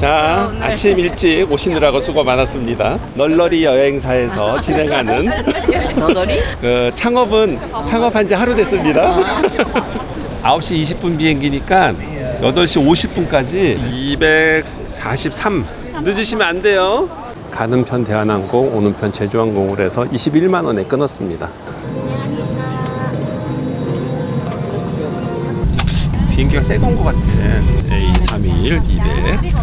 자, 아침 일찍 오시느라고 수고 많았습니다. 널널이 여행사에서 진행하는 너덜이? 그 창업한 지 하루 됐습니다. 9시 20분 비행기니까 8시 50분까지 243. 늦으시면 안 돼요. 가는 편 대한항공, 오는 편 제주항공으로 해서 21만 원에 끊었습니다. 비행기가 새거 온 것 같아. A321 200.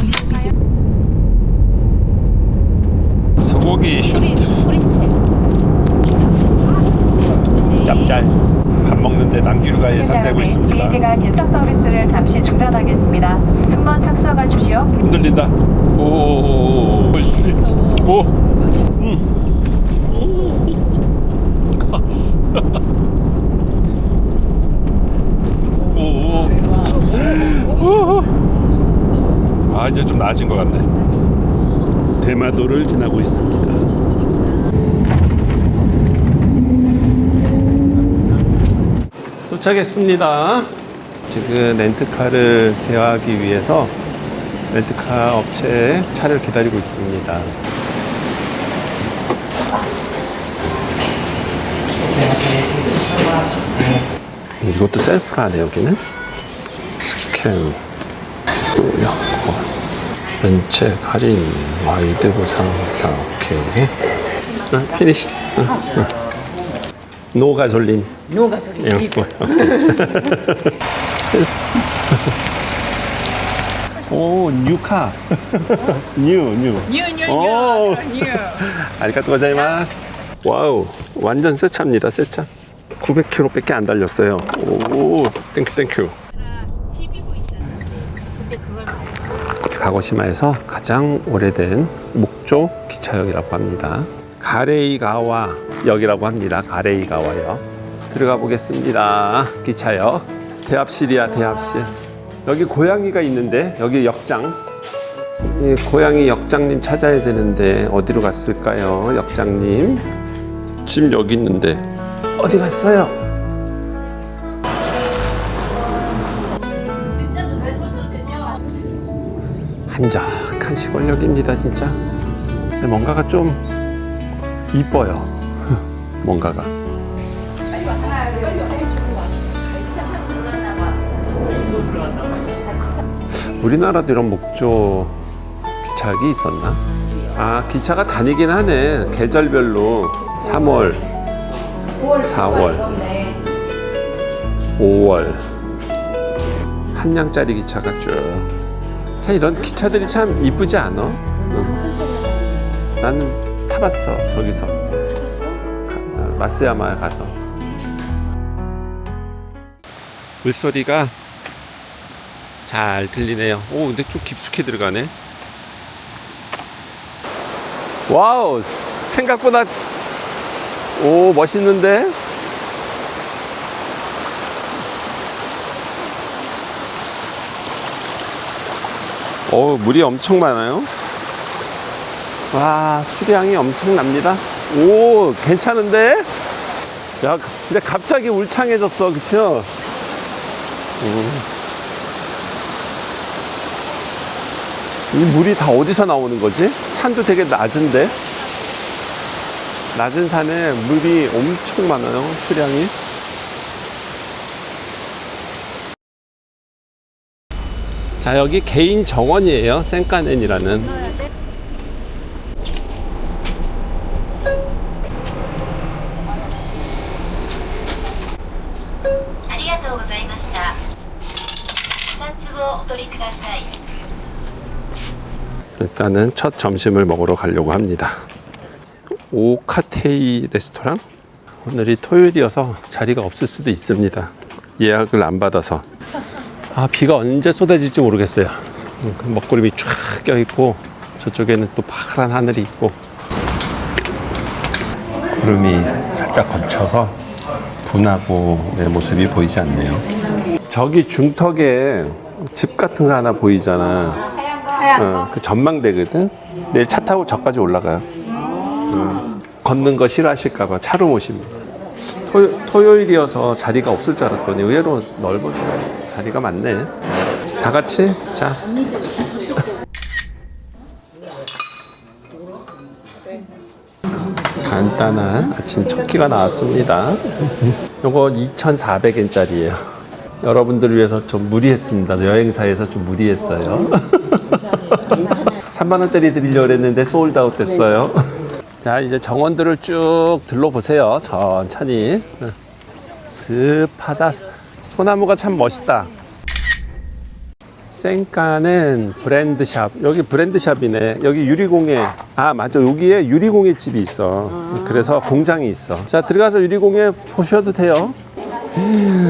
소고기 슈트. 짭짤. 밥 먹는데 남기류가 예상되고 있습니다. 비행기가 기숙 서비스를 잠시 중단하겠습니다. 승무원 착석하십시오. 흔들린다. 오. 오. 아, 이제 좀 나아진 것 같네. 대마도를 지나고 있습니다. 도착했습니다. 지금 렌트카를 대여하기 위해서 렌트카 업체에 차를 기다리고 있습니다. 이것도 셀프라네. 여기는 스캔, 면책 할인, 와이드 보상 다 오케이. 피니시. 노 가솔린. 노 가솔린. 오, 뉴카. 뉴. 오. 아리가또 고자이마스. 와우, 완전 새 차입니다. 새 차. 900km밖에 안 달렸어요. 오, 땡큐. 가고시마에서 가장 오래된 목조 기차역이라고 합니다. 가레이가와 역이라고 합니다. 가레이가와역. 들어가 보겠습니다. 기차역. 대합실이야, 대합실. 여기 고양이가 있는데, 여기 역장. 이 고양이 역장님 찾아야 되는데 어디로 갔을까요? 역장님. 지금 여기 있는데 어디 갔어요? 한적한 시골역입니다, 진짜. 근데 뭔가가 좀 이뻐요. 뭔가가. 우리나라도 이런 목조 기차역이 있었나? 아, 기차가 다니긴 하네. 계절별로 3월, 4월, 5월 한 량짜리 기차가 쭉. 참 이런 기차들이 참 이쁘지 않아? 응. 나는 타봤어. 저기서. 마스야마에 가서. 물소리가 잘 들리네요. 오, 근데 좀 깊숙이 들어가네. 와우, 생각보다 오, 멋있는데? 오, 물이 엄청 많아요. 와, 수량이 엄청납니다. 오, 괜찮은데? 야, 근데 갑자기 울창해졌어, 그쵸? 이 물이 다 어디서 나오는 거지? 산도 되게 낮은데? 낮은 산에 물이 엄청 많아요, 수량이. 자, 여기 개인 정원이에요. 센카넨이라는. 일단은 첫 점심을 먹으러 가려고 합니다. 오카테이 레스토랑? 오늘이 토요일이어서 자리가 없을 수도 있습니다. 예약을 안 받아서. 아, 비가 언제 쏟아질지 모르겠어요. 먹구름이 쫙 껴있고 저쪽에는 또 파란 하늘이 있고 구름이 살짝 거쳐서 분하고 내 모습이 보이지 않네요. 저기 중턱에 집 같은 거 하나 보이잖아. 그 전망대거든. 내일 차 타고 저까지 올라가요. 걷는 거 싫어하실까봐 차로 오십니다. 토요일이어서 자리가 없을 줄 알았더니 의외로 넓은 자리가 많네. 다 같이 자. 간단한 아침 첫 끼가 나왔습니다. 요거 2,400엔짜리예요. 여러분들을 위해서 좀 무리했습니다. 여행사에서 좀 무리했어요. 3만원짜리 드리려고 했는데 소울드아웃 됐어요. 자, 이제 정원들을 쭉 둘러보세요. 천천히. 습하다. 소나무가 참 멋있다. 센카는 브랜드샵. 여기 브랜드샵이네. 여기 유리공예. 아, 맞아. 여기에 유리공예 집이 있어. 그래서 공장이 있어. 자, 들어가서 유리공예 보셔도 돼요.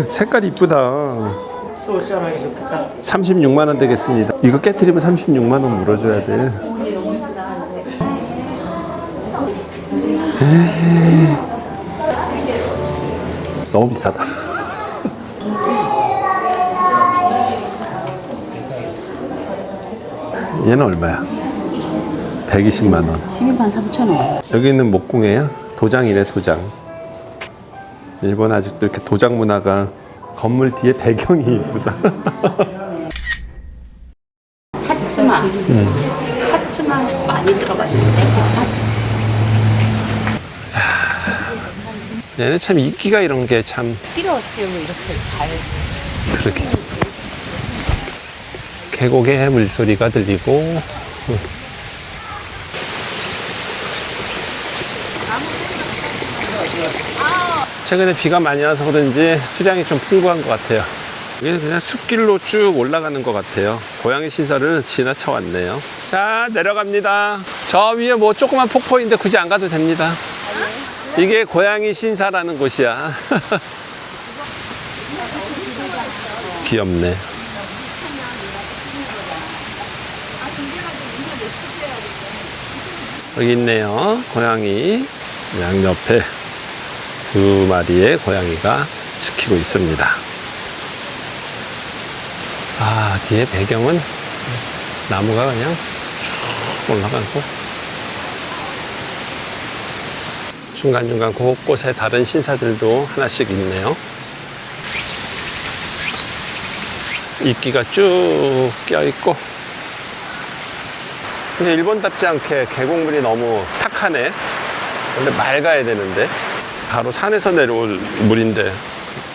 색깔 이쁘다. 36만 원 되겠습니다. 이거 깨트리면 36만 원 물어줘야 돼. 너무 비싸다. 얘는 얼마야? 120만 원. 12만 3천 원. 여기 있는 목공예야? 도장이네, 도장. 일본 아직도 이렇게 도장 문화가 건물 뒤에 배경이 이쁘다. 사츠마. 사츠마 많이 들어가시는데. 얘네 참 인기가 이런 게 참. 필요 없으면 이렇게 잘. 그렇게. 계곡의 물소리가 들리고. 최근에 비가 많이 와서 그런지 수량이 좀 풍부한 것 같아요. 이게 그냥 숲길로 쭉 올라가는 것 같아요. 고양이 신사를 지나쳐 왔네요. 자, 내려갑니다. 저 위에 뭐 조그만 폭포인데 굳이 안 가도 됩니다. 이게 고양이 신사라는 곳이야. 귀엽네. 여기 있네요. 고양이 양옆에 2마리의 고양이가 지키고 있습니다. 아, 뒤에 배경은 나무가 그냥 쭉 올라가고 중간중간 곳곳에 다른 신사들도 하나씩 있네요. 이끼가 쭉 껴있고. 근데 일본답지 않게 계곡물이 너무 탁하네. 원래 맑아야 되는데 바로 산에서 내려올 물인데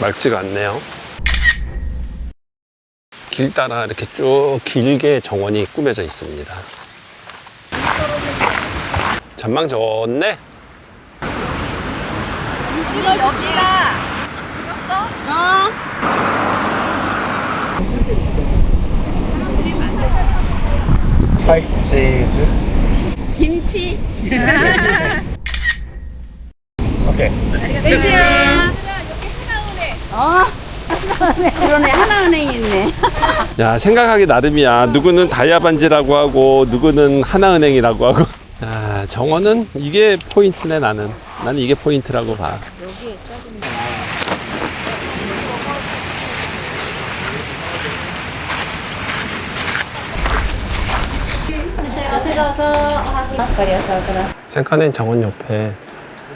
맑지가 않네요. 길 따라 이렇게 쭉 길게 정원이 꾸며져 있습니다. 전망 좋네. 이거 여기가 찍었어? 어. 치즈. 김치. 오케이. 그러네. 하나은행이 있네. 야, 생각하기 나름이야. 누구는 다이아반지라고 하고 누구는 하나은행이라고 하고. 아, 정원은 이게 포인트네. 나는 이게 포인트라고 봐. 센카넨 정원 옆에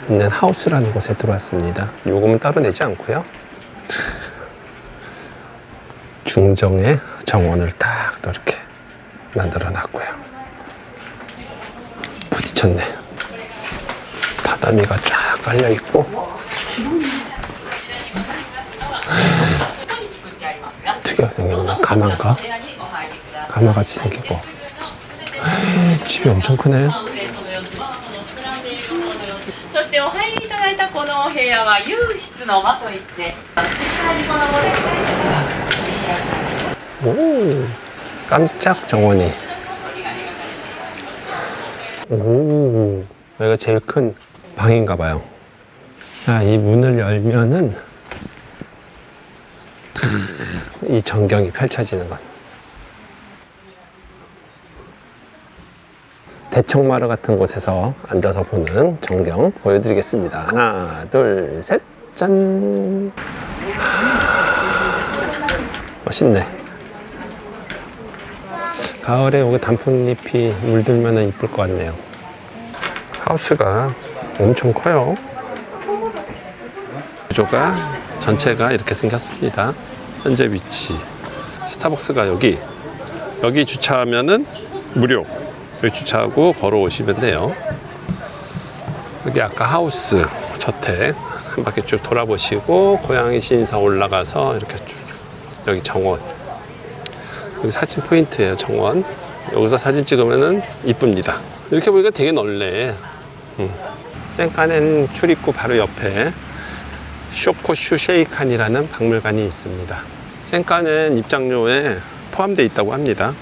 있는 하우스라는 곳에 들어왔습니다. 요금은 따로 내지 않고요. 중정의 정원을 딱 이렇게 만들어 놨고요. 부딪혔네. 바다미가 쫙 깔려 있고. 특이하게 생겼네. 가마인가? 가마같이 생기고. 집이 엄청 크네. そしてお入りいただいたこのお部屋は有室の間といって오, 깜짝 정원이. 오, 여기가 제일 큰 방인가 봐요. 자, 이 문을 열면은 이 전경이 펼쳐지는 것. 대청마루 같은 곳에서 앉아서 보는 전경 보여드리겠습니다. 하나, 둘, 셋, 짠! 멋있네. 가을에 여기 단풍잎이 물들면 이쁠 것 같네요. 하우스가 엄청 커요. 구조가 전체가 이렇게 생겼습니다. 현재 위치. 스타벅스가 여기 주차하면은 무료. 여기 주차하고 걸어오시면 돼요. 여기 아까 하우스 저택 한 바퀴 쭉 돌아보시고 고양이 신사 올라가서 이렇게 쭉 여기 정원 여기 사진 포인트예요. 정원 여기서 사진 찍으면은 이쁩니다. 이렇게 보니까 되게 넓네. 센카넨 출입구 바로 옆에 쇼코슈 쉐이칸이라는 박물관이 있습니다. 센카넨 입장료에 포함되어 있다고 합니다.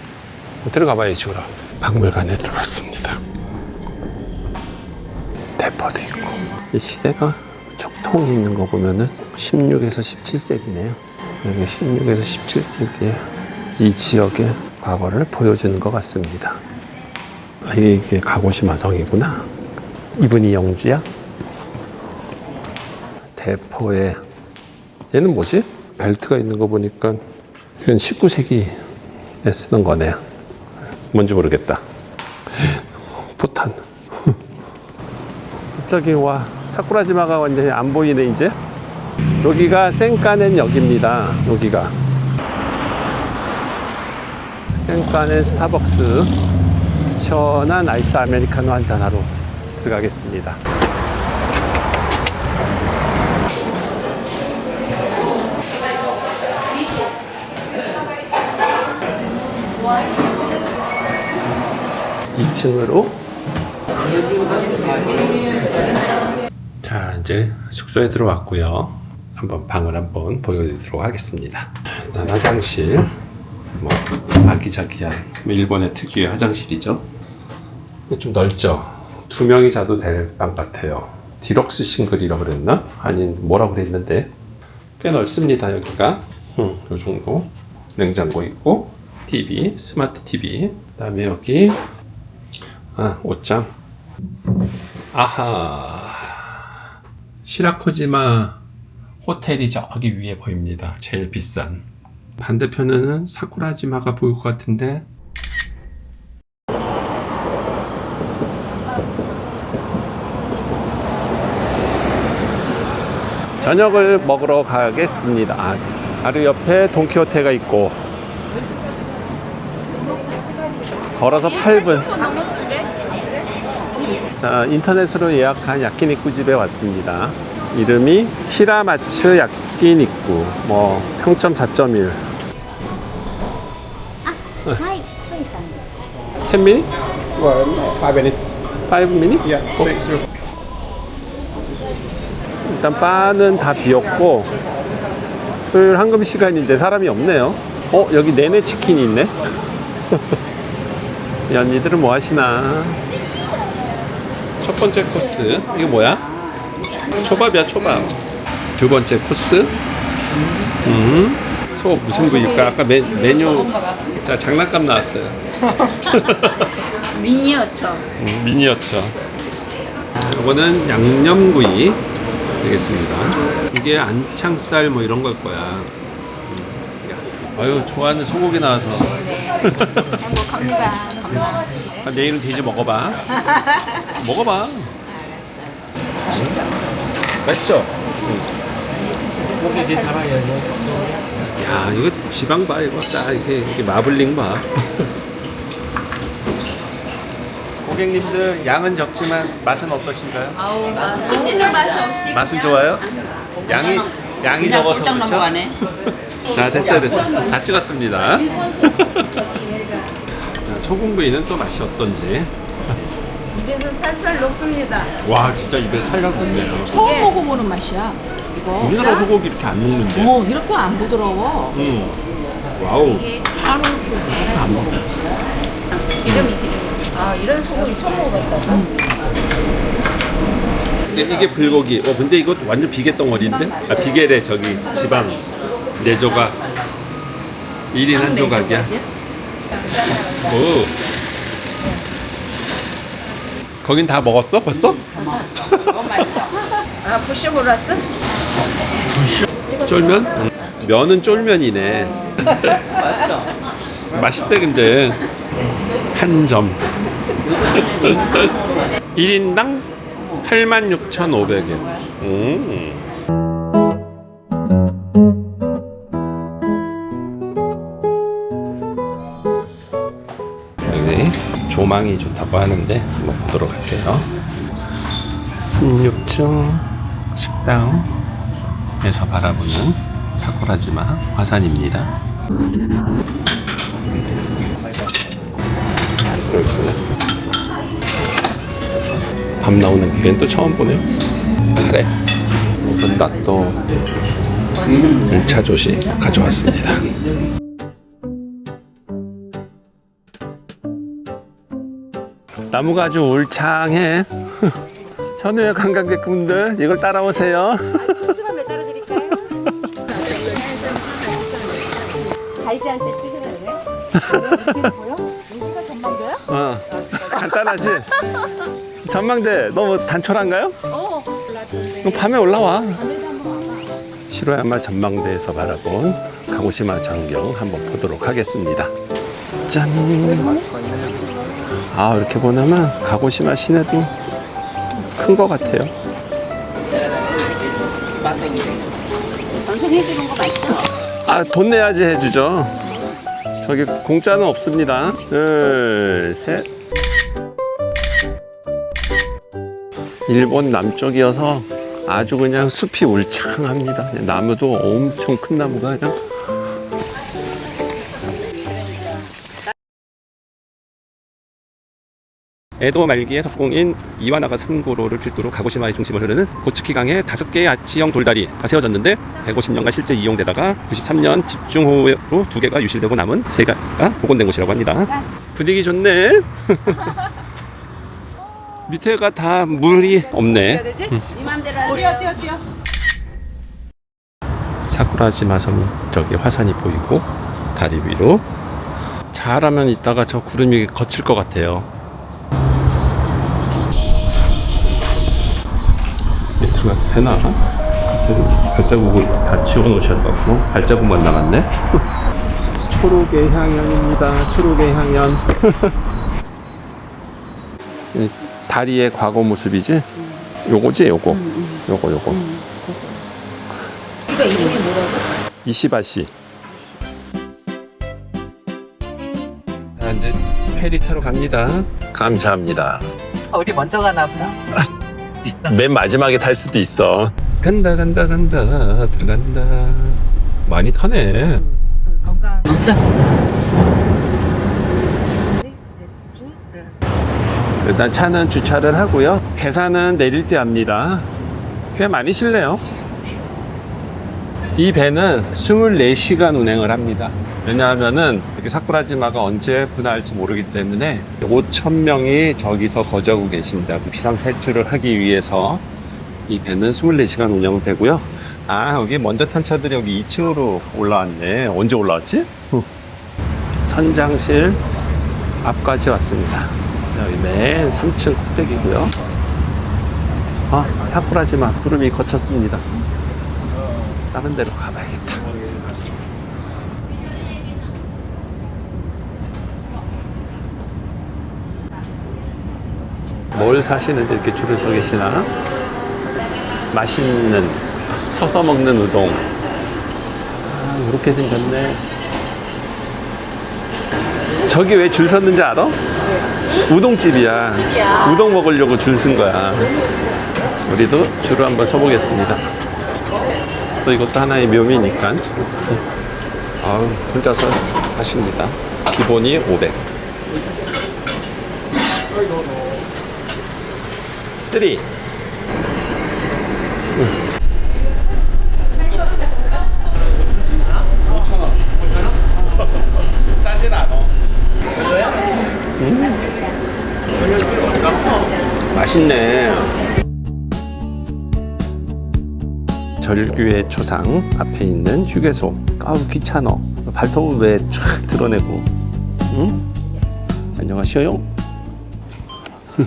들어가 봐야지 그럼. 박물관에 들어왔습니다. 대포도 있고 이 시대가 촉통이 있는 거 보면은 16에서 17세기네요. 여기 16에서 17세기에 이 지역의 과거를 보여주는 것 같습니다. 아, 이게 가고시마 성이구나. 이분이 영주야? 대포에 얘는 뭐지? 벨트가 있는 거 보니까 이건 19세기에 쓰던 거네요. 뭔지 모르겠다. 포탄. 갑자기 와 사쿠라지마가 완전히 안 보이네 이제. 여기가 센카넨 역입니다. 여기가 센카넨 스타벅스 시원한 아이스 아메리카노 한잔하러 들어가겠습니다. (2층으로) 자 이제 숙소에 들어왔고요. 한번 방을 한번 보여드리도록 하겠습니다. 일단 화장실 뭐 아기자기한 일본의 특유의 화장실이죠. 좀 넓죠. 2명이 자도 될 방 같아요. 디럭스 싱글이라고 그랬나? 아닌 뭐라고 그랬는데 꽤 넓습니다. 여기가 요 정도. 냉장고 있고 TV, 스마트 TV. 그다음에 여기 옷장. 아하, 시라코지마 호텔이 저기 위에 보입니다. 제일 비싼. 반대편에는 사쿠라지마가 보일 것 같은데 저녁을 먹으러 가겠습니다. 바로 옆에 돈키호테가 있고 걸어서 8분. 자, 인터넷으로 예약한 야끼니쿠 집에 왔습니다. 이름이 히라마츠 야끼니쿠. 뭐 평점 4.1. はい、チョイさんです。 10 minutes? Well, 5 minutes. 5 minutes? Yeah, straight through. 일단 바는 다 비었고 토요일 황금 시간인데 사람이 없네요. 여기 내내 치킨이 있네. 이 언니들은 뭐 하시나? 첫 번째 코스 이거 뭐야? 초밥이야 초밥. 두 번째 코스 소 무슨 부위일까? 아까 메뉴 자 장난감 나왔어요. 미니어처. 미니어처. 이거는 양념구이 되겠습니다. 이게 안창살 뭐 이런 걸 거야. 아유 좋아하는 소고기 나와서. 행복합니다. 내일은 돼지 먹어봐. 먹어봐. 맛있죠? 야 이거 지방 봐 이거 짜 이게 마블링 봐. 고객님들 양은 적지만 맛은 어떠신가요? 아우, 씹는 맛이 없이. 맛은 좋아요? 양이 적어서 그렇죠? 자 됐어요. 다 찍었습니다. 자, 소금구이는 또 맛이 어떤지. 입에서 살살 녹습니다. 와 진짜 입에 살짝 녹네요. 처음 먹어보는 맛이야. 이거. 우리나라 소고기 이렇게 안 녹는데. 이렇게 안 부드러워. 와우. 안 먹어. 이런 소고기 처음 먹어봤다. 이게 불고기. 근데 이거 완전 비계 덩어리인데? 비계래 저기 지방 4조각 1인 1조각이야. 오. 거긴 다 먹었어 벌써? 부셔볼랐어? 쫄면? 면은 쫄면이네. 맛있대 근데. 한 점. 1인당 86,500엔. 여기 조망이 좋다고 하는데 한번 보도록 할게요. 16층 식당에서 바라보는 사쿠라지마 화산입니다. 밤 나오는 길엔 또 처음 보네요. 카레, 나또 1차 조식 가져왔습니다. 나무가 아주 울창해. 현우의 관광객분들 이걸 따라오세요. 가이드한테 찍으라고요? 여기가 전망대야? 간단하지? 전망대 너무 단촐한가요? 그럼 밤에 올라와. 시로야마 전망대에서 바라본 가고시마 전경 한번 보도록 하겠습니다. 짠! 아, 이렇게 보면 가고시마 시내도 큰 것 같아요. 전송해주는 거 맞죠? 아, 돈 내야지 해주죠. 저기 공짜는 없습니다. 둘, 셋. 일본 남쪽이어서 아주 그냥 숲이 울창합니다. 나무도 엄청 큰 나무가 그냥. 에도 말기의 석공인 이와나가 산고로를 필두로 가고시마의 중심을 흐르는 고츠키강에 5개의 아치형 돌다리가 세워졌는데 150년간 실제 이용되다가 93년 집중호우로 2개가 유실되고 남은 3개가 복원된 곳이라고 합니다. 분위기 좋네. 밑에가 다 물이 없네. 이 맘대로 하세요. 뛰어. 사쿠라지마 섬 저기 화산이 보이고 다리 위로 잘하면 이따가 저 구름이 거칠 것 같아요. 밑으로 되나? 발자국을 다 치워놓으셔갖고 발자국만 남았네. 초록의 향연입니다. 초록의 향연. 다리의 과거 모습이지? 요거지 요거. 요거. 이거 이름이 뭐라고? 이시바시. 자, 이제 페리 타러 갑니다. 감사합니다. 우리 먼저 가나 보다. 맨 마지막에 탈 수도 있어. 간다 들어간다. 많이 타네. 건강. 진짜. 일단 차는 주차를 하고요. 계산은 내릴 때 합니다. 꽤 많이 실래요. 이 배는 24시간 운행을 합니다. 왜냐하면은 여기 사쿠라지마가 언제 분할할지 모르기 때문에 5,000명이 저기서 거주하고 계십니다. 비상 탈출을 하기 위해서 이 배는 24시간 운영되고요. 아, 여기 먼저 탄 차들이 여기 2층으로 올라왔네. 언제 올라왔지? 선장실 앞까지 왔습니다. 여기 맨 3층 꼭대기고요. 아, 사쿠라지마 구름이 거쳤습니다. 다른 데로 가봐야겠다. 뭘 사시는데 이렇게 줄을 서 계시나? 맛있는 서서 먹는 우동. 아, 이렇게 생겼네. 저기 왜 줄 섰는지 알아? 우동집이야. 우동 먹으려고 줄 쓴 거야. 우리도 줄을 한번 서보겠습니다. 또 이것도 하나의 묘미니까. 아우, 혼자서 하십니다. 기본이 500. 3. 싸진 않아. 맛있네. 절규의 초상 앞에 있는 휴게소. 아우, 귀찮어. 발톱을 왜 쫙 드러내고. 응? 안녕하세요.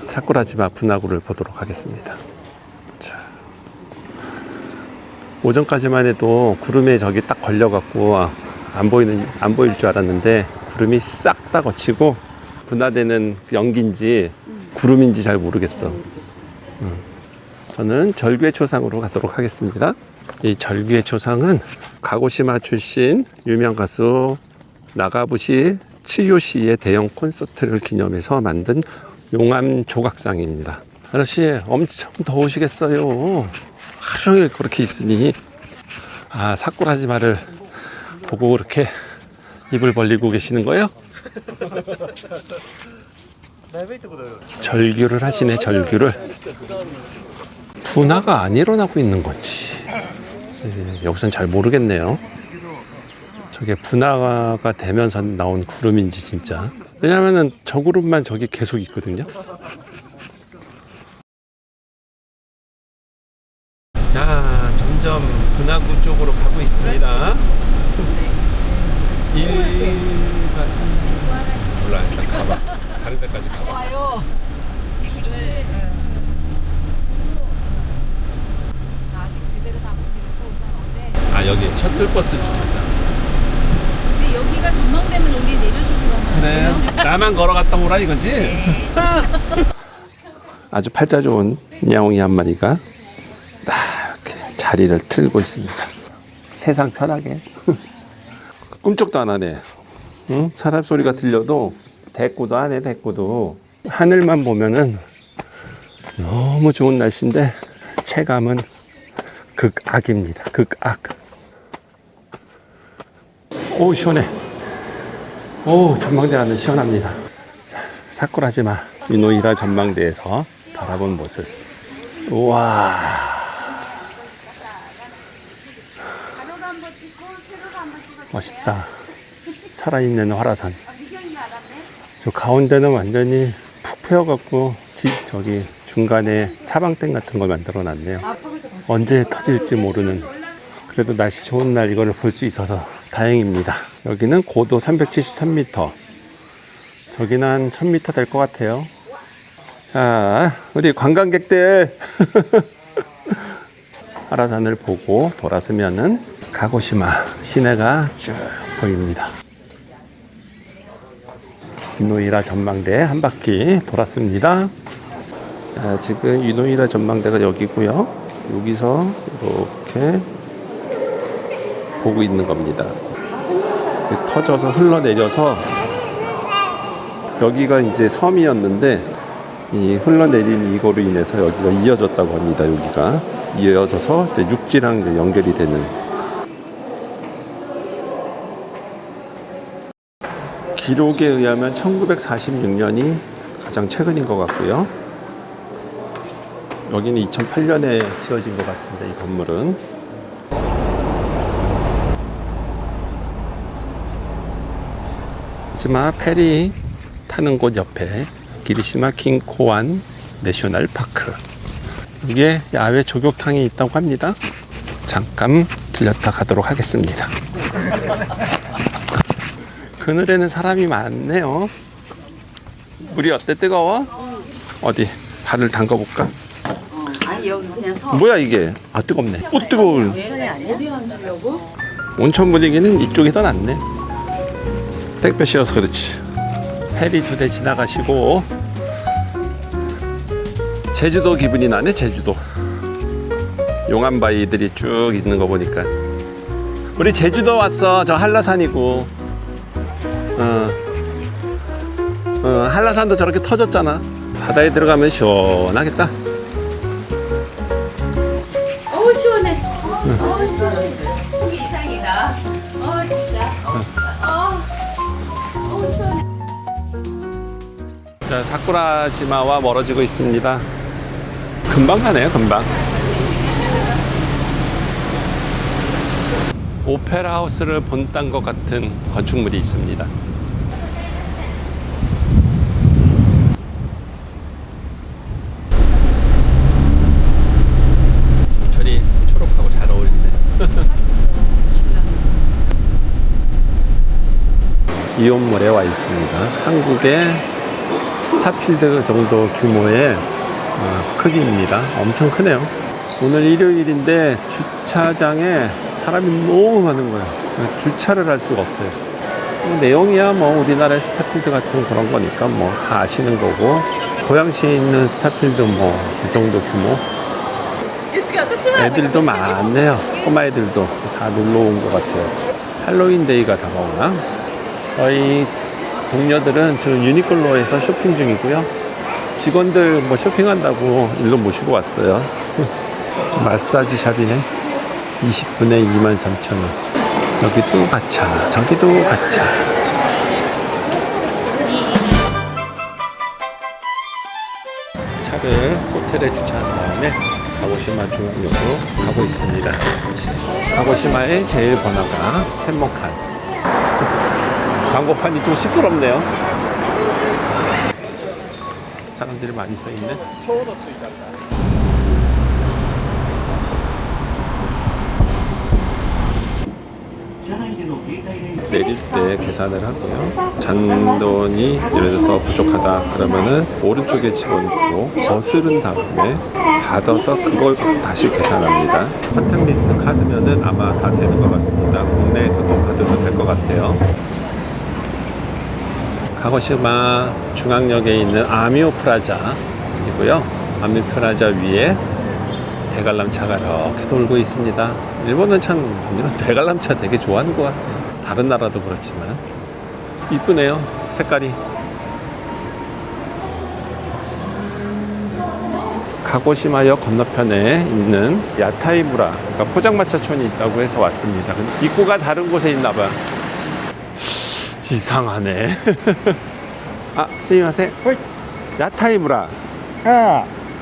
사쿠라지마 분화구를 보도록 하겠습니다. 자. 오전까지만 해도 구름에 저기 딱 걸려갖고 안 보일 줄 알았는데 구름이 싹 다 거치고 분화되는 연기인지 구름인지 잘 모르겠어. 저는 절규의 초상으로 가도록 하겠습니다. 이 절규의 초상은 가고시마 출신 유명 가수 나가부시 츠요시의 대형 콘서트를 기념해서 만든 용암 조각상입니다. 아저씨 엄청 더우시겠어요. 하루 종일 그렇게 있으니. 아, 사쿠라지마를 보고 그렇게 입을 벌리고 계시는 거예요? 절규를 하시네, 절규를. 분화가 안 일어나고 있는 건지 여기선 잘 모르겠네요. 저게 분화가 되면서 나온 구름인지 진짜. 왜냐면은 저 구름만 저기 계속 있거든요. 자, 점점 분화구 쪽으로 가고 있습니다. 몰라, 일단 가봐. 다른 데까지 가봐. 와요. 아직 제대로 다 못 이루고 우선 어제. 아, 여기 셔틀버스 주차장. 근데 여기가 전망되면 우리 내려주고 가면 그래, 나만 걸어갔다 오라 이거지? 아주 팔자 좋은 야옹이 한 마리가 딱 이렇게 자리를 틀고 있습니다. 세상 편하게. 꿈쩍도 안 하네. 응? 사람 소리가 들려도 대꾸도 안 해, 대꾸도. 하늘만 보면은 너무 좋은 날씨인데 체감은 극악입니다. 극악. 오, 시원해. 오, 전망대는 시원합니다. 사쿠라지마 유노이라 전망대에서 바라본 모습. 우와. 멋있다. 살아있는 화라산. 저 가운데는 완전히 푹 패여갖고 저기 중간에 사방댐 같은 걸 만들어 놨네요. 언제 터질지 모르는. 그래도 날씨 좋은 날 이거를 볼 수 있어서 다행입니다. 여기는 고도 373m. 저기는 한 1000m 될 것 같아요. 자, 우리 관광객들 화라산을 보고 돌아서면은 가고시마 시내가 쭉 보입니다. 유노이라 전망대 한 바퀴 돌았습니다. 자, 지금 유노이라 전망대가 여기고요. 여기서 이렇게 보고 있는 겁니다. 터져서 흘러내려서 여기가 이제 섬이었는데 이 흘러내린 이거로 인해서 여기가 이어졌다고 합니다. 여기가 이어져서 이제 육지랑 이제 연결이 되는. 기록에 의하면 1946년이 가장 최근인 것 같고요. 여기는 2008년에 지어진 것 같습니다. 이 건물은. 기리시마 페리 타는 곳 옆에 기리시마 긴코안 내셔널 파크. 이게 야외 조격탕이 있다고 합니다. 잠깐 들렸다 가도록 하겠습니다. 그늘에는 사람이 많네요. 물이 어때? 뜨거워? 어디 발을 담가볼까? 아니 여기 그냥 서. 뭐야 이게? 아, 뜨겁네. 뜨거워. 온천이 아니야? 온천 분위기는 이쪽이 더 낫네. 택배 씌워서 그렇지. 페리 2대 지나가시고 제주도 기분이 나네. 제주도 용암바위들이 쭉 있는 거 보니까. 우리 제주도 왔어. 저 한라산이고. 한라산도 저렇게 터졌잖아. 바다에 들어가면 시원하겠다. 어우 시원해. 어우 시원해. 속이 이상이다. 진짜. 어우 시원해. 자, 사쿠라지마와 멀어지고 있습니다. 금방 가네요, 금방. 오페라 하우스를 본딴 것 같은 건축물이 있습니다. 전철이 초록하고 잘 어울리네. 이온몰에 와 있습니다. 한국의 스타필드 정도 규모의 크기입니다. 엄청 크네요. 오늘 일요일인데 주차장에 사람이 너무 많은 거예요. 주차를 할 수가 없어요. 내용이야 뭐 우리나라의 스타필드 같은 그런 거니까 뭐 다 아시는 거고, 고양시에 있는 스타필드 뭐 그 정도 규모. 애들도 많네요. 꼬마 애들도 다 놀러 온 것 같아요. 할로윈 데이가 다가오나? 저희 동료들은 지금 유니클로에서 쇼핑 중이고요. 직원들 뭐 쇼핑한다고 일로 모시고 왔어요. 마사지 샵이네. 20분에 23,000원. 여기도 가차, 저기도 가차. 차를 호텔에 주차한 다음에 가고시마 중앙역으로 가고 있습니다. 가고시마의 제일 번화가 텐모칸. 광고판이 좀 시끄럽네요. 사람들이 많이 서 있네. 내릴 때 계산을 하고요. 잔돈이 예를 들어서 부족하다 그러면은 오른쪽에 집어넣고 거스른 다음에 받아서 그걸 갖고 다시 계산합니다. 컨택리스 카드면은 아마 다 되는 것 같습니다. 국내 교통카드도 될 것 같아요. 가고시마 중앙역에 있는 아미오 프라자이고요. 아미오 프라자 위에 대관람차가 이렇게 돌고 있습니다. 일본은 참 이런 대관람차 되게 좋아하는 것 같아요. 다른 나라도 그렇지만 이쁘네요. 색깔이. 가고시마역 건너편에 있는 야타이무라, 그러니까 포장마차촌이 있다고 해서 왔습니다. 입구가 다른 곳에 있나 봐요. 이상하네. 아, 스미마셍. 야타이무라.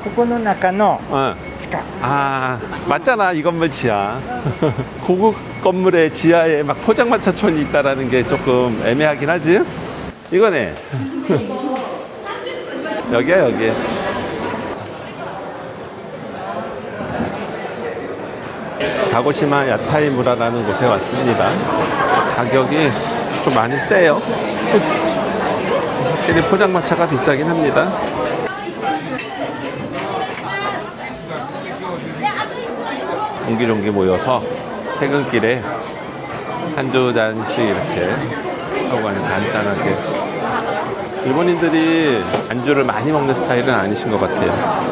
ここの中の 어. 地下 아, 맞잖아. 이 건물 지하. 고급 건물의 지하에 막 포장마차촌이 있다라는 게 조금 애매하긴 하지? 이거네. 여기야, 여기. 가고시마 야타이무라라는 곳에 왔습니다. 가격이 좀 많이 세요. 확실히 포장마차가 비싸긴 합니다. 옹기종기 모여서 퇴근길에 한두 잔씩 이렇게 하고 가는 간단하게. 일본인들이 안주를 많이 먹는 스타일은 아니신 것 같아요.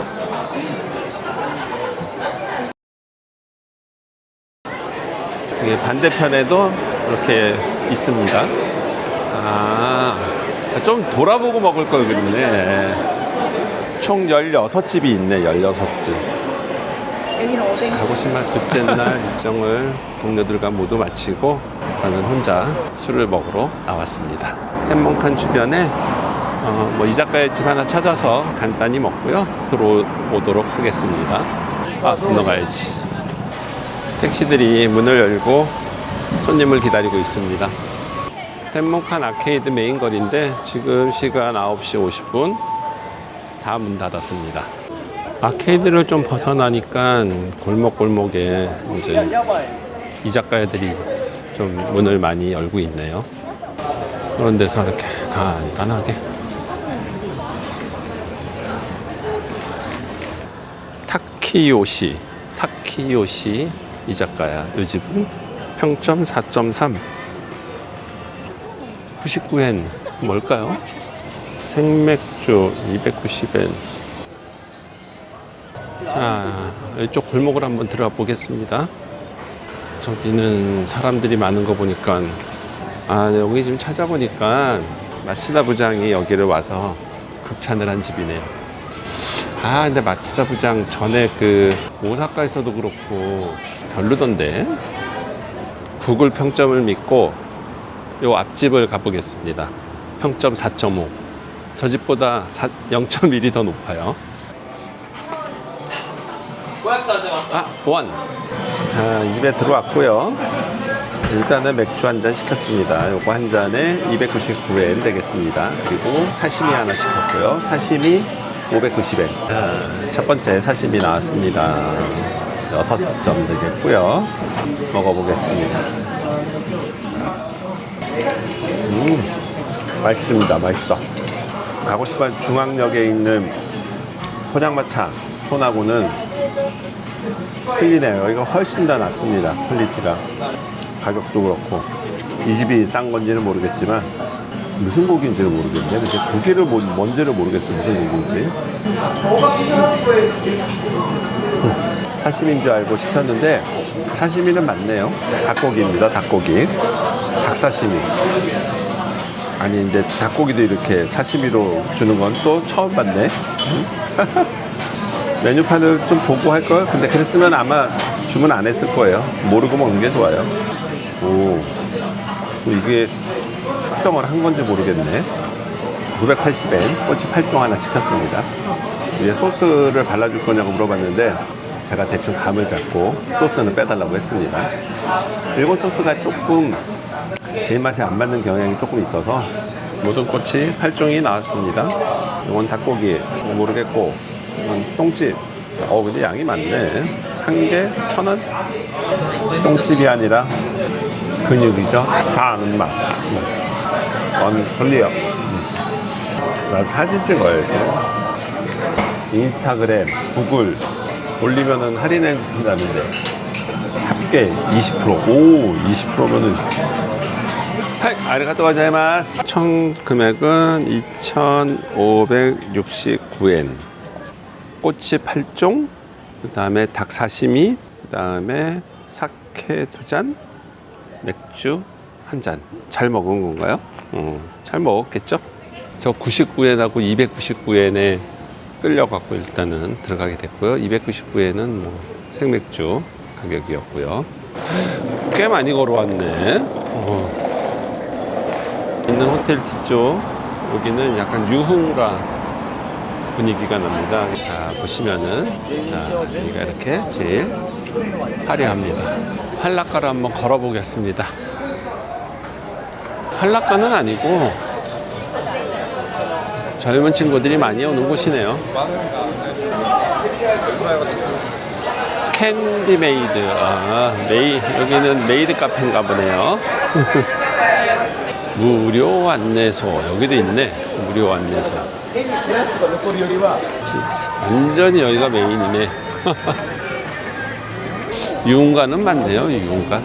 이게 반대편에도 이렇게 있습니다. 아, 좀 돌아보고 먹을 걸 그랬네. 총 16집이 있네, 16집. 가고시마 둘째 날 일정을 동료들과 모두 마치고 저는 혼자 술을 먹으러 나왔습니다. 텐몬칸 주변에 뭐 이자카야 집 하나 찾아서 간단히 먹고요. 들어오도록 하겠습니다. 아, 건너가야지. 택시들이 문을 열고 손님을 기다리고 있습니다. 텐몬칸 아케이드 메인 거리인데 지금 시간 9시 50분. 다 문 닫았습니다. 아케이드를 좀 벗어나니까 골목골목에 이제 이자카야들이 좀 문을 많이 열고 있네요. 그런 데서 이렇게 간단하게 타키요시 이자카야. 이 집은 평점 4.3, 99엔. 뭘까요? 생맥주 290엔. 자, 이쪽 골목을 한번 들어가 보겠습니다. 저기는 사람들이 많은 거 보니까, 아, 여기 지금 찾아보니까 마치다 부장이 여기를 와서 극찬을 한 집이네요. 아, 근데 마치다 부장 전에 그 오사카에서도 그렇고 별로던데. 구글 평점을 믿고 요 앞집을 가보겠습니다. 평점 4.5. 저 집보다 0.1이 더 높아요. 아, 원. 자, 이 집에 들어왔고요. 일단은 맥주 한 잔 시켰습니다. 요거 한 잔에 299엔 되겠습니다. 그리고 사시미 하나 시켰고요. 사시미 590엔. 첫 번째 사시미 나왔습니다. 6점 되겠고요. 먹어보겠습니다. 맛있습니다. 맛있어. 가고시마 중앙역에 있는 포장마차 촌하고는 틀리네요. 여기가 훨씬 더 낫습니다. 퀄리티가. 가격도 그렇고. 이 집이 싼 건지는 모르겠지만 무슨 고기인지를 모르겠네. 근데 고기를 뭔지를 모르겠어요. 무슨 고기인지. 사시미인 줄 알고 시켰는데 사시미는 맞네요. 닭고기입니다. 닭고기. 닭사시미. 아니 이제 닭고기도 이렇게 사시미로 주는 건 또 처음 봤네. 메뉴판을 좀 보고 할 걸. 근데 그랬으면 아마 주문 안 했을 거예요. 모르고 먹는 게 좋아요. 오, 이게 숙성을 한 건지 모르겠네. 980엔 꼬치 8종 하나 시켰습니다. 이제 소스를 발라줄 거냐고 물어봤는데 제가 대충 감을 잡고 소스는 빼달라고 했습니다. 일본 소스가 조금 제 입맛에 안 맞는 경향이 조금 있어서 모든 꼬치 8종이 나왔습니다. 이건 닭고기 모르겠고 이건 똥집. 근데 양이 많네. 한 개 1,000원? 똥집이 아니라 근육이죠. 다 아는 맛. 졸리요. 나 사진 찍어야지. 인스타그램, 구글 올리면은 할인해 준다는데 합계 20%. 오, 20%면은. 하이, 아리가또 고자이마스. 총 금액은 2,569엔. 꼬치 8종, 그 다음에 닭 사시미, 그 다음에 사케 2잔, 맥주 1잔. 잘 먹은 건가요? 잘 먹었겠죠? 저 99엔하고 299엔에 끌려갖고 일단은 들어가게 됐고요. 299엔은 뭐 생맥주 가격이었고요. 꽤 많이 걸어왔네. 있는 호텔 뒤쪽 여기는 약간 유흥가 분위기가 납니다. 자, 보시면은 여기가 이렇게 제일 화려합니다. 한라가를 한번 걸어보겠습니다. 한라가는 아니고 젊은 친구들이 많이 오는 곳이네요. 캔디메이드. 여기는 메이드 카페인가 보네요. 무료 안내소. 여기도 있네. 무료 안내소. 완전히 여기가 메인이네. 유흥가는 많네요. 유흥가.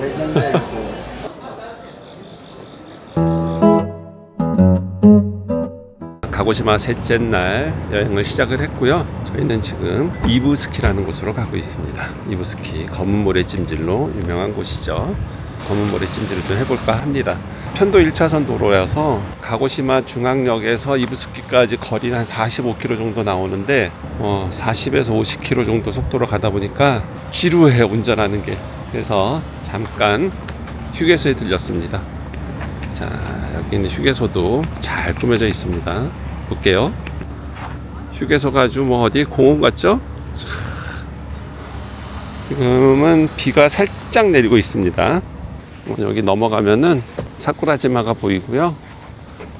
가고시마 셋째 날 여행을 시작을 했고요. 저희는 지금 이부스키라는 곳으로 가고 있습니다. 이부스키 검은 모래 찜질로 유명한 곳이죠. 검은 모래 찜질을 좀 해볼까 합니다. 편도 1차선 도로여서 가고시마 중앙역에서 이부스키까지 거리는 한 45km 정도 나오는데 40에서 50km 정도 속도로 가다 보니까 지루해 운전하는 게. 그래서 잠깐 휴게소에 들렸습니다. 자, 여기 있는 휴게소도 잘 꾸며져 있습니다. 볼게요. 휴게소가 아주 어디 공원 같죠? 자, 지금은 비가 살짝 내리고 있습니다. 여기 넘어가면은 사쿠라지마가 보이고요.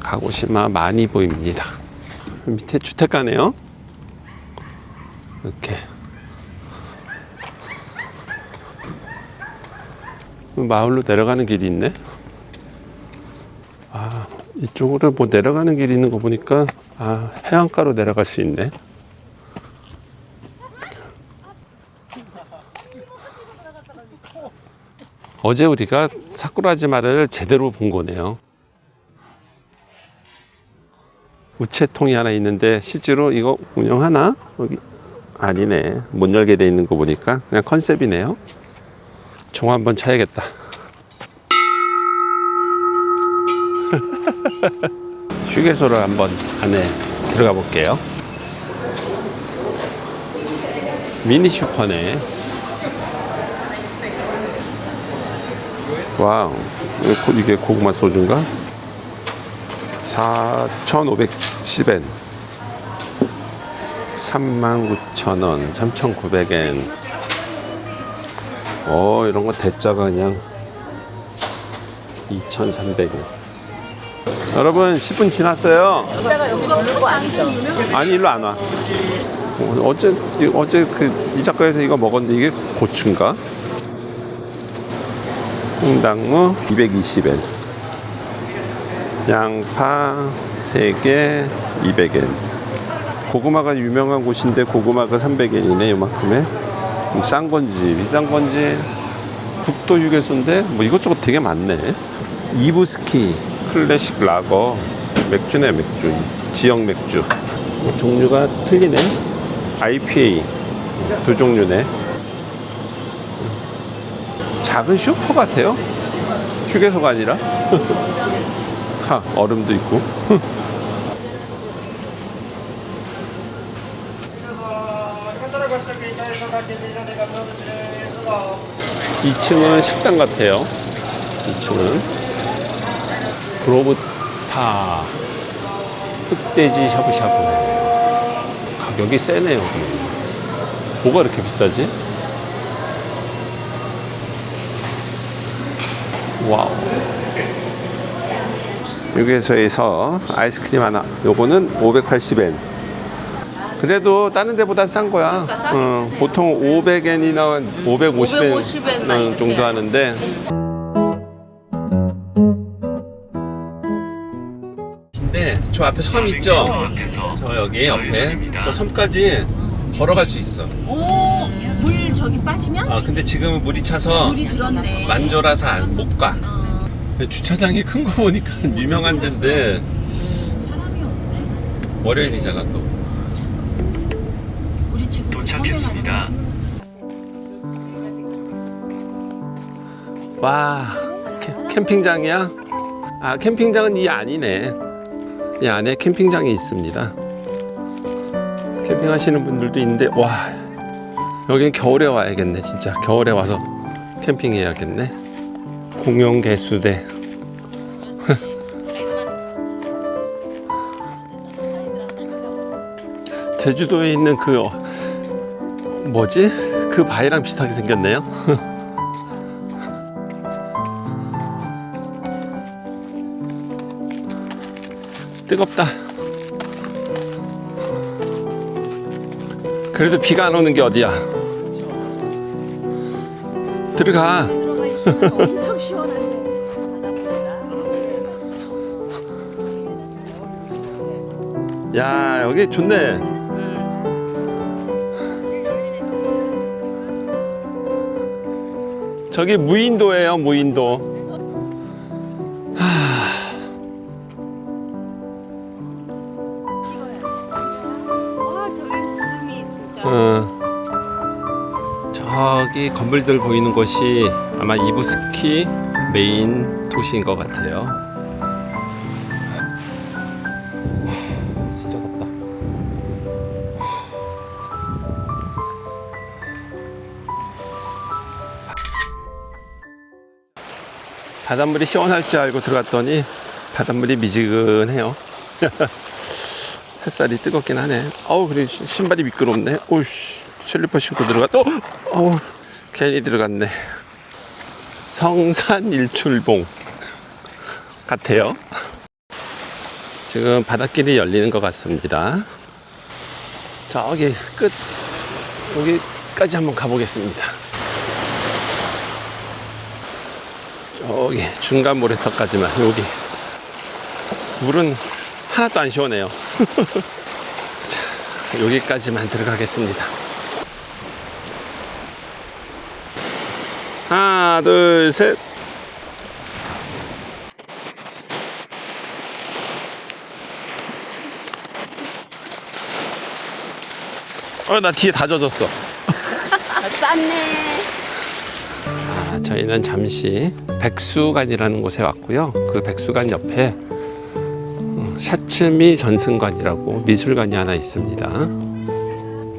가고시마 많이 보입니다. 밑에 주택가네요. 이렇게 마을로 내려가는 길이 있네. 이쪽으로 내려가는 길이 있는 거 보니까 해안가로 내려갈 수 있네. 어제 우리가 사쿠라지마를 제대로 본 거네요. 우체통이 하나 있는데 실제로 이거 운영하나? 여기 아니네. 못 열게 돼 있는 거 보니까 그냥 컨셉이네요. 종 한번 차야겠다. 휴게소를 한번 안에 들어가 볼게요. 미니 슈퍼네. 와우, 이게 고구마 소주인가? 4,510엔 39,000원 3,900엔. 이런 거 대짜가 그냥 2,300원. 여러분 10분 지났어요. 아니 일로 안 와. 어제 이 작가에서 이거 먹었는데 이게 고추인가? 홍당무 220엔, 양파 3개 200엔. 고구마가 유명한 곳인데 고구마가 300엔이네. 요만큼에. 싼 건지 비싼 건지. 북도 휴게소인데 이것저것 되게 많네. 이부스키 클래식 라거 맥주네. 맥주 지역 맥주 종류가 틀리네. IPA 2종류네. 작은 슈퍼 같아요. 휴게소가 아니라. 좋다. 얼음도 있고. 2층은 식당 같아요. 2층은 브로브타 흑돼지 샤브샤브. 가격이 세네 여기. 뭐가 이렇게 비싸지? 와우. 여기에서 아이스크림 하나. 요거는 580엔. 그래도 다른 데보다 싼 거야. 보통 500엔이나 550엔 정도 하는데. 근데 저 앞에 섬 있죠? 저 여기 옆에 저 섬까지 걸어갈 수 있어. 오, 물 저기 빠지면 아 근데 지금은 물이 차서 물이 들었네. 만조라서 못 가. 근데 주차장이 큰 거 보니까 유명한 데인데 사람이 없네. 월요일이잖아 또. 우리 지금 도착했습니다. 와 캠핑장이야? 아 캠핑장은 이 안이네. 이 안에 캠핑장이 있습니다. 캠핑하시는 분들도 있는데 와 여긴 겨울에 와야겠네. 진짜 겨울에 와서 캠핑해야겠네. 공용 개수대. 제주도에 있는 그 뭐지? 그 바위랑 비슷하게 생겼네요. 뜨겁다. 그래도 비가 안 오는 게 어디야? 들어가. 엄청 시원한데. 야 여기 좋네. 저기 무인도예요. 무인도. 와 저기 구름이 진짜. 저기 건물들 보이는 곳이 아마 이부스키 메인 도시인 것 같아요. 진짜 덥다. 바닷물이 시원할 줄 알고 들어갔더니 바닷물이 미지근해요. 햇살이 뜨겁긴 하네. 어우 그래 신발이 미끄럽네. 오우씨 슬리퍼 신고 들어갔다. 어우 괜히 들어갔네. 성산 일출봉 같아요. 지금 바닷길이 열리는 것 같습니다. 저기 끝 여기까지 한번 가보겠습니다. 저기 중간 모래턱까지만. 여기 물은 하나도 안 시원해요. 자, 여기까지만 들어가겠습니다. 하나 둘 셋. 나 뒤에 다 젖었어. 쌌네. 자, 저희는 잠시 백수관이라는 곳에 왔고요. 그 백수관 옆에 샤츠미 전승관이라고 미술관이 하나 있습니다.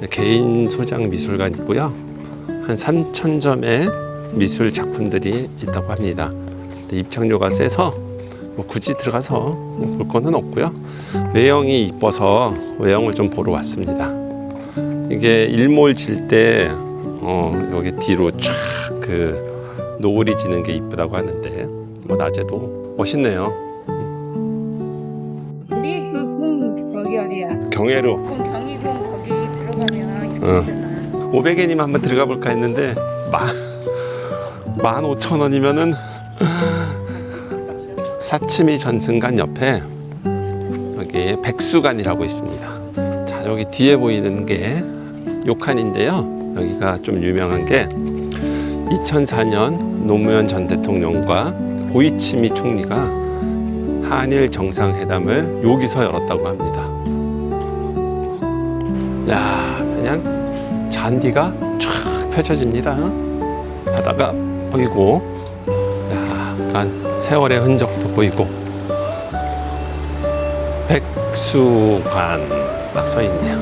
개인 소장 미술관이고요. 한 3,000점의 미술 작품들이 있다고 합니다. 입장료가 세서 뭐 굳이 들어가서 볼 거는 없고요. 외형이 이뻐서 외형을 좀 보러 왔습니다. 이게 일몰 질 때 여기 뒤로 쫙 그 노을이 지는 게 이쁘다고 하는데 뭐 낮에도 멋있네요. 우리 그 궁 거기 어디야? 경회로 궁 경희궁 거기 들어가면 이쁘잖아. 500엔이면 한번 들어가 볼까 했는데 15,000원이면은 사츠미 전승관 옆에 여기 백수관이라고 있습니다. 자 여기 뒤에 보이는 게 요칸인데요. 여기가 좀 유명한 게 2004년 노무현 전 대통령과 고이치미 총리가 한일 정상회담을 여기서 열었다고 합니다. 야 그냥 잔디가 쫙 펼쳐집니다. 바다가 보이고 약간 세월의 흔적도 보이고 백수관 딱 써있네요.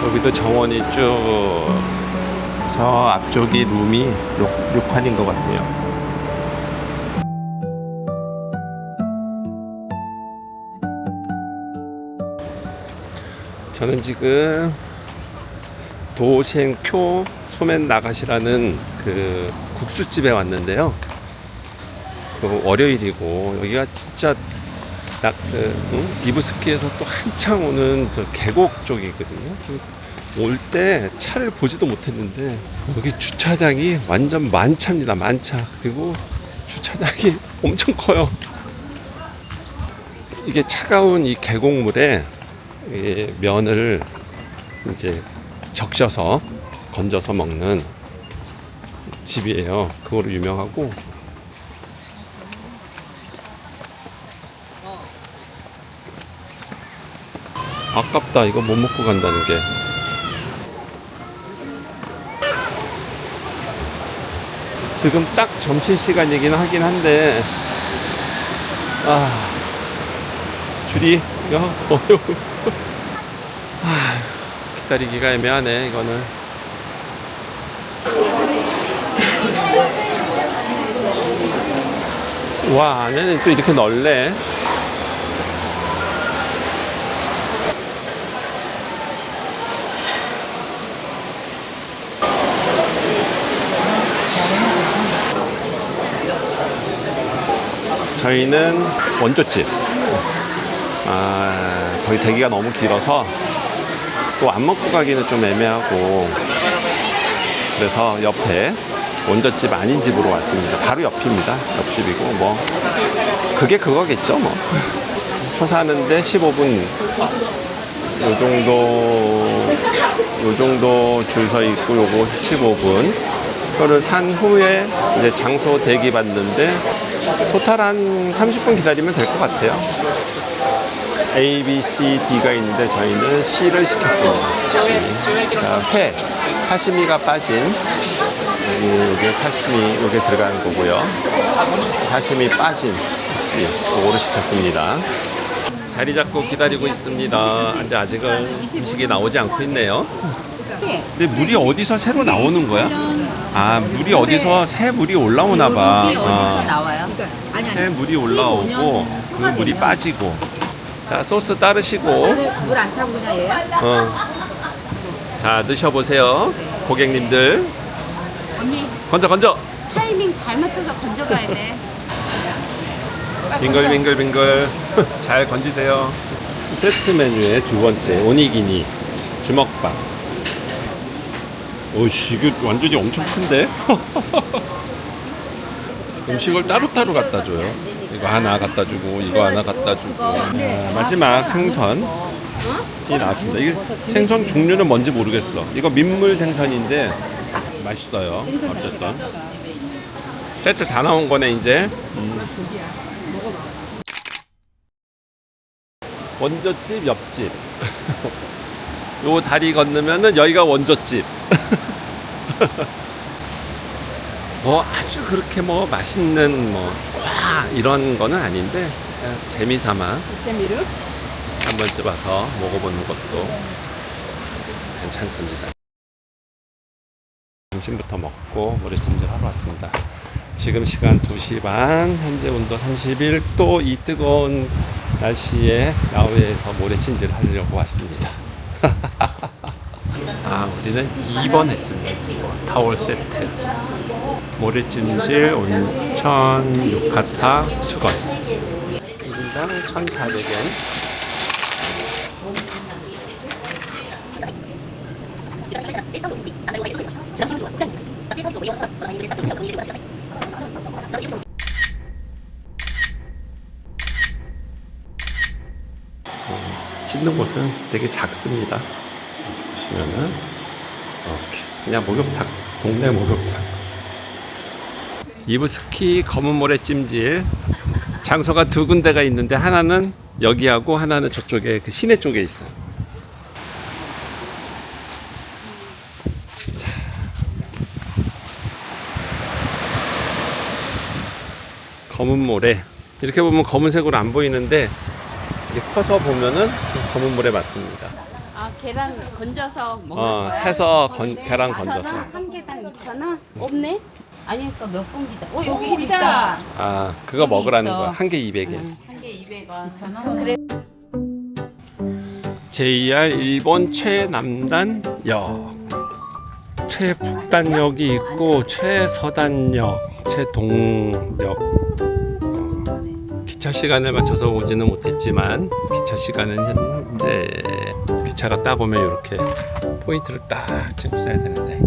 여기도 정원이 쭉, 저 앞쪽이 룸이 6칸인 것 같아요. 저는 지금 도생쿄 소멘 나가시라는 그 국수집에 왔는데요. 그 월요일이고 여기가 진짜 딱 이브스키에서 또 한창 오는 저 계곡 쪽이거든요. 올 때 차를 보지도 못했는데 여기 주차장이 완전 만차입니다. 만차. 그리고 주차장이 엄청 커요. 이게 차가운 이 계곡물에 이 면을 이제 적셔서 건져서 먹는 집이에요. 그거로 유명하고, 아깝다. 이거 못 먹고 간다는 게. 지금 딱 점심시간이긴 하긴 한데, 줄이 어려워. 기다리기가 애매하네, 이거는. 와, 안에는 또 이렇게 넓네. 저희는 원조집. 거의 대기가 너무 길어서 또 안 먹고 가기는 좀 애매하고, 그래서 옆에 원조집 아닌 집으로 왔습니다. 바로 옆입니다. 옆집이고 뭐 그게 그거겠죠 뭐. 초사하는데 15분 요 정도 줄 서 있고, 요거 15분. 그거를 산 후에 이제 장소 대기 받는데 토탈 한 30분 기다리면 될 것 같아요. A, B, C, D가 있는데 저희는 C를 시켰습니다. 회, 사시미가 빠진, 이게 사시미, 이게 들어가는 거고요. 사시미 빠진 C, 이거를 시켰습니다. 자리 잡고 기다리고 있습니다. 근데 아직은 음식이 나오지 않고 있네요. 근데 물이 어디서 새로 나오는 거야? 물이 어디서 새 물이 올라오나 봐. 물이 어디서 나와요? 새 물이 올라오고 그 물이 빠지고. 자, 소스 따르시고. 물 안 타고 그냥 얘요? 자, 드셔보세요. 고객님들. 언니 건져. 타이밍 잘 맞춰서 건져가야 돼. 빙글빙글 잘 건지세요. 세트 메뉴의 두 번째, 오니기니 주먹밥. 오씨, 이거 완전히 엄청 큰데? 음식을 따로따로 갖다 줘요. 이거 하나 갖다 주고, 이거 하나 갖다 주고. 마지막 생선이 나왔습니다. 이게 생선 종류는 뭔지 모르겠어. 이거 민물 생선인데 맛있어요. 어쨌든 세트 다 나온 거네 이제. 원조집, 옆집. 요 다리 건너면은 여기가 원조집. 뭐 아주 그렇게 뭐 맛있는 뭐 와 이런 거는 아닌데, 그냥 재미삼아 한 번쯤 와서 먹어보는 것도 괜찮습니다. 점심부터 먹고 모래찜질 하러 왔습니다. 지금 시간 2시 반, 현재 온도 31도. 이 뜨거운 날씨에 야외에서 모래찜질 하려고 왔습니다. 우리는 2번 했습니다. 2번 타월 세트, 모래찜질, 온천, 유카타, 수건. 1인당 1,400엔. 씻는 곳은 되게 작습니다. 보시면은 이렇게 그냥 목욕탕, 동네 목욕탕. 이브스키 검은 모래 찜질 장소가 두 군데가 있는데, 하나는 여기하고 하나는 저쪽에 그 시내 쪽에 있어요. 자. 검은 모래 이렇게 보면 검은색으로 안 보이는데 이게 커서 보면은 검은 물에 맞습니다. 아 계란 건져서 먹는 거야? 해서 계란 건져서. 2,000원? 한 개당 2,000원? 없네? 아니니까 몇 봉기다. 여기 있다. 아, 그거 여기 먹으라는 있어. 거야. 한 개 200엔. 한 개 200원. 2,000원? 그래. JR 일본 최남단역, 최북단역이 있고 최서단역, 최동역. 기차 시간을 맞춰서 오지는 못했지만 기차 시간은 현재 기차가 딱 오면 이렇게 포인트를 딱 찍고 써야 되는데.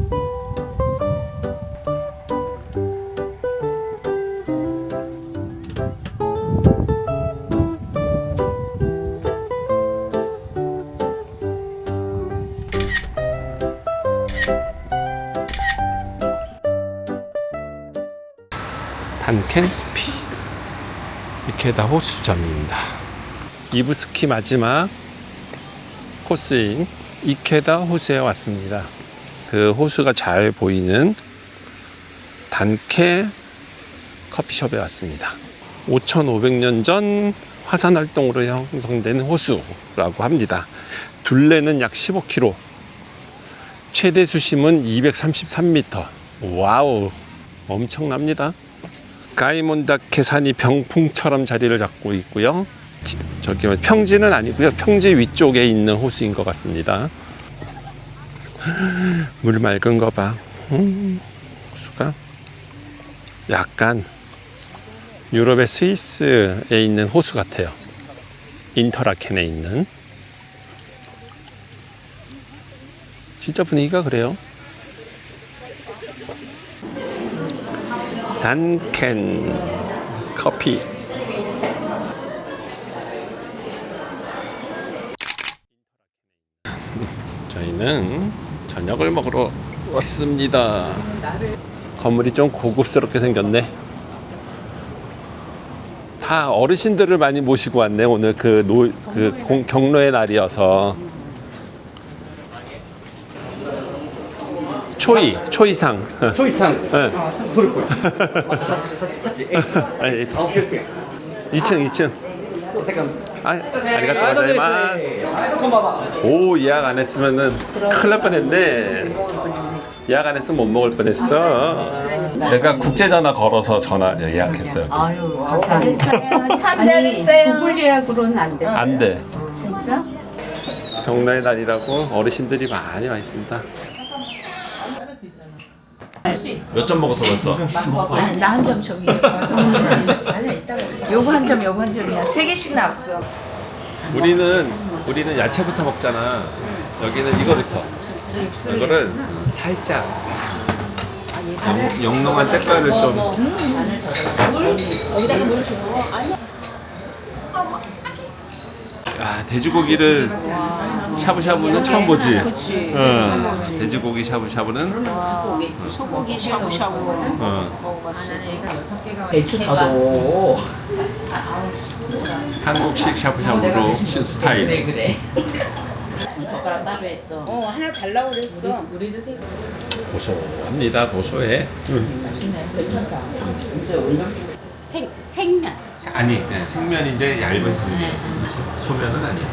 단켄피 이케다 호수점입니다. 이브스키 마지막 코스인 이케다 호수에 왔습니다. 그 호수가 잘 보이는 단케 커피숍에 왔습니다. 5,500년 전 화산 활동으로 형성된 호수라고 합니다. 둘레는 약 15km, 최대 수심은 233m. 와우, 엄청납니다. 가이몬다케 산이 병풍처럼 자리를 잡고 있고요. 저기 평지는 아니고요. 평지 위쪽에 있는 호수인 것 같습니다. 물 맑은 거 봐. 호수가 약간 유럽의 스위스에 있는 호수 같아요. 인터라켄에 있는. 진짜 분위기가 그래요. 단켄 커피. 저희는 저녁을 먹으러 왔습니다. 건물이 좀 고급스럽게 생겼네. 다 어르신들을 많이 모시고 왔네. 오늘 경로의 날이어서. 초이상. 초이상. 네. 소리 보여. 2층. 아리가또 고자이마스. 오, 예약 안 했으면은 큰일 날 뻔했네. 예약 안 했으면 못 먹을 뻔했어. 내가 국제전화 걸어서 예약했어요. 아유, 감사합니다. 참잘했어요. 구글 예약으로는 안 돼. 안 돼. 진짜? 경로의 날이라고 어르신들이 많이 와 있습니다. 몇 점 먹었어 벌써? 나 한 점 저기. 요거 한 점, 요거 한 점이야. 3개씩 나왔어. 우리는 야채부터 먹잖아. 여기는 이거부터. 이거를 살짝 영롱한 때깔을 좀. 야, 돼지고기를 샤브샤브는 처음 보지. 그치. 돼지고기 샤브샤브는 소고기 샤브샤브 먹어봤어. 배추 타도. 한국식 샤브샤브로 스타일. 그래. 하나 달라고 그랬어. 고소합니다. 고소해. 생면. 아니, 네, 생면인데 얇은 생면. 소면은 아니야.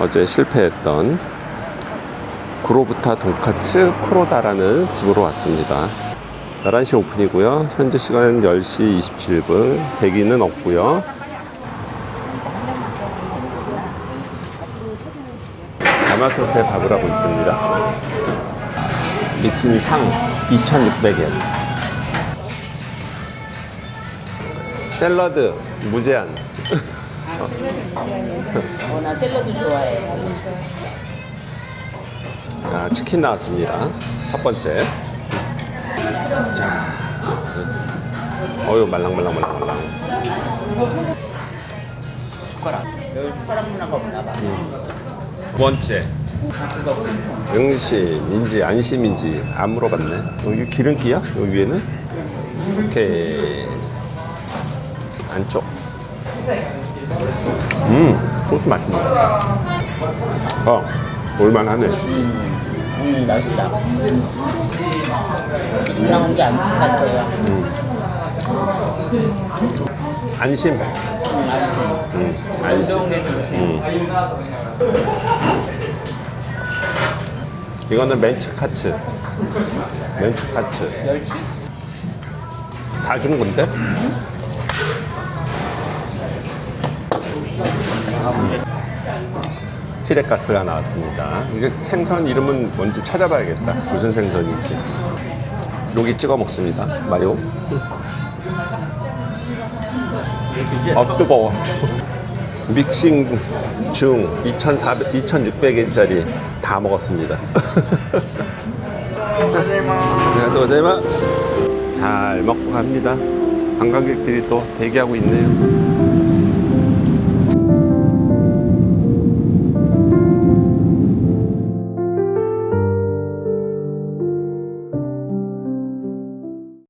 어제 실패했던 구로부타 돈카츠 쿠로다라는 집으로 왔습니다. 11시 오픈이고요. 현재 시간 10시 27분. 대기는 없고요. 가마솥에 밥을 하고 있습니다. 미친 상 2,600엔. 샐러드 무제한. 나 샐러드 좋아해. 자, 치킨 나왔습니다. 첫 번째. 자, 어유 말랑말랑. 여기 숟가락 문화가 없나 봐. 두 번째. 응심인지 안심인지 안 물어봤네. 여기 기름기야? 여기 위에는? 이렇게 안쪽. 소스 맛있네. 올만하네. 맛있다. 나온 게 아닌 것 같아요. 안심. 안심. 이거는 멘츠카츠. 멘츠카츠. 다 준 건데? 히레가스가 나왔습니다. 이게 생선 이름은 뭔지 찾아봐야겠다. 무슨 생선인지. 여기 찍어 먹습니다. 마요. 뜨거워. 믹싱 중 2,600엔짜리 다 먹었습니다. 고생하셨습니다. 잘 먹고 갑니다. 관광객들이 또 대기하고 있네요.